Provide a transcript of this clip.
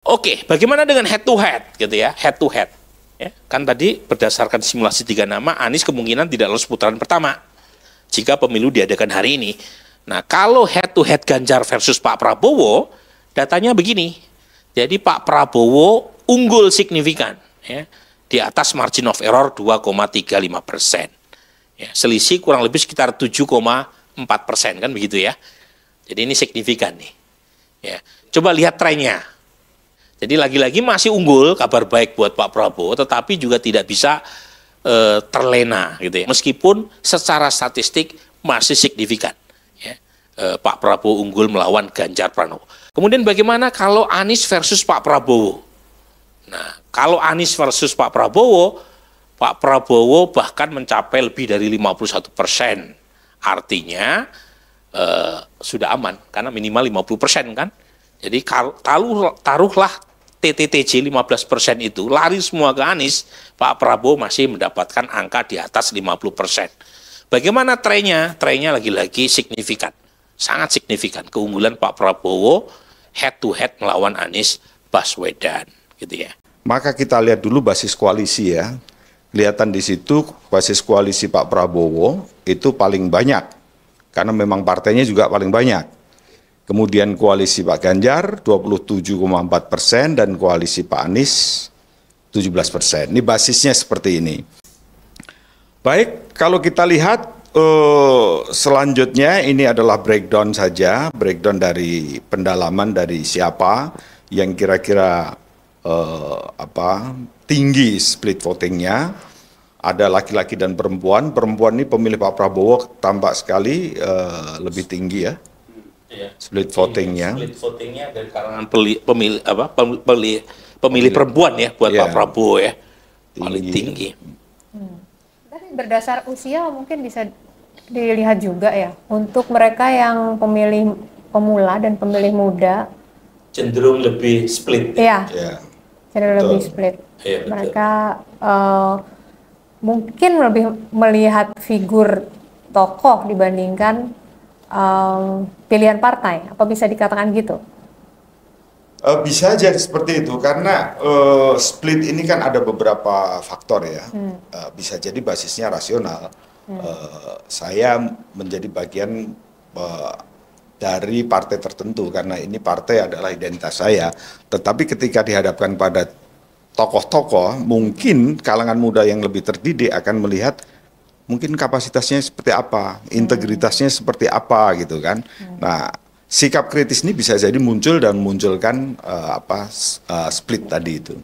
Oke, bagaimana dengan head to head gitu ya? Head to head. Ya, kan tadi berdasarkan simulasi 3 nama, Anies kemungkinan tidak lolos putaran pertama jika pemilu diadakan hari ini. Nah, kalau head to head Ganjar versus Pak Prabowo, datanya begini. Jadi Pak Prabowo unggul signifikan, ya, di atas margin of error 2,35%. Ya, selisih kurang lebih sekitar 7,4%, kan begitu ya. Jadi ini signifikan nih. Ya, coba lihat trennya. Jadi lagi-lagi masih unggul, kabar baik buat Pak Prabowo, tetapi juga tidak bisa terlena gitu ya. Meskipun secara statistik masih signifikan. Ya. Pak Prabowo unggul melawan Ganjar Pranowo. Kemudian bagaimana kalau Anies versus Pak Prabowo? Nah, kalau Anies versus Pak Prabowo bahkan mencapai lebih dari 51%. Artinya sudah aman, karena minimal 50% kan. Jadi taruhlah TTTJ 15% itu lari semua ke Anies, Pak Prabowo masih mendapatkan angka di atas 50%. Bagaimana trennya? Trennya lagi-lagi signifikan, sangat signifikan. Keunggulan Pak Prabowo head to head melawan Anies Baswedan, gitu ya. Maka kita lihat dulu basis koalisi ya. Kelihatan di situ basis koalisi Pak Prabowo itu paling banyak, karena memang partainya juga paling banyak. Kemudian koalisi Pak Ganjar 27,4% dan koalisi Pak Anies 17%. Ini basisnya seperti ini. Baik, kalau kita lihat selanjutnya ini adalah breakdown saja, breakdown dari pendalaman dari siapa yang kira-kira tinggi split votingnya. Ada laki-laki dan perempuan. Perempuan ini pemilih Pak Prabowo tampak sekali lebih tinggi ya. Split votingnya. Split votingnya dari kalangan pemilih perempuan ya buat Pak Prabowo ya, paling tinggi. Tapi berdasar usia mungkin bisa dilihat juga ya, untuk mereka yang pemilih pemula dan pemilih muda cenderung lebih split. Iya, cenderung lebih split. Ya, mereka mungkin lebih melihat figur tokoh dibandingkan pilihan partai, apa bisa dikatakan gitu? Bisa aja seperti itu, karena split ini kan ada beberapa faktor ya. Bisa jadi basisnya rasional. Saya menjadi bagian dari partai tertentu, karena ini partai adalah identitas saya. Tetapi ketika dihadapkan pada tokoh-tokoh, mungkin kalangan muda yang lebih terdidik akan melihat mungkin kapasitasnya seperti apa, integritasnya seperti apa gitu kan. Nah, sikap kritis ini bisa jadi muncul dan munculkan split tadi itu.